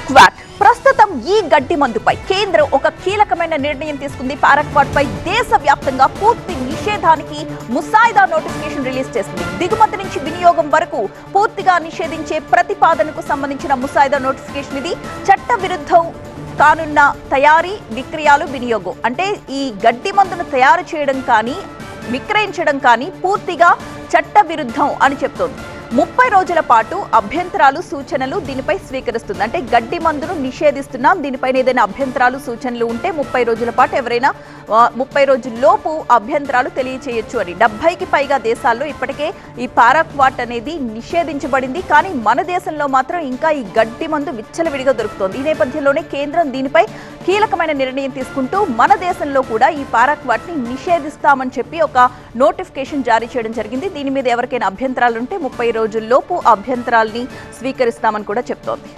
Paraquat ప్రస్తుతం ఈ గడ్డి మందుపై కేంద్రం ఒక కీలకమైన నిర్ణయం తీసుకుంది. పారాక్వాట్ పై దేశవ్యాప్తంగా పూర్తి నిషేధానికి ముసాయిదా నోటిఫికేషన్ రిలీజ్ చేసింది. దిగుమతి నుంచి వినియోగం వరకు పూర్తిగా నిషేధించే ప్రతిపాదనకు సంబంధించిన ముసాయిదా నోటిఫికేషన్ ఇది. చట్ట విరుద్ధం కానున్న తయారీ, విక్రయాలు, వినియోగం అంటే ఈ గడ్డి మందును తయారు చేయడం కానీ విక్రయించడం కానీ పూర్తిగా చట్ట విరుద్ధం అని చెప్తోంది. 30 రోజుల పాటు అభ్యంతరాలు, సూచనలు దీనిపై స్వీకరిస్తుంది. అంటే గడ్డి మందును నిషేధిస్తున్నాం, దీనిపైన ఏదైనా అభ్యంతరాలు, సూచనలు ఉంటే 30 రోజుల పాటు ఎవరైనా 30 రోజుల్లోపు అభ్యంతరాలు తెలియచేయొచ్చు అని. 70కి పైగా దేశాల్లో ఇప్పటికే ఈ పారాక్వాట్ అనేది నిషేధించబడింది. కానీ మన దేశంలో మాత్రం ఇంకా ఈ గడ్డి మందు విచ్చలవిడిగా దొరుకుతోంది. ఈ నేపథ్యంలోనే కేంద్రం దీనిపై కీలకమైన నిర్ణయం తీసుకుంటూ మన దేశంలో కూడా ఈ పారాక్వాట్ ని నిషేధిస్తామని చెప్పి ఒక నోటిఫికేషన్ జారీ చేయడం జరిగింది. దీని మీద ఎవరికైనా అభ్యంతరాలు ఉంటే 30 రోజుల్లోపు అభ్యంతరాలని స్వీకరిస్తామని కూడా చెప్తోంది.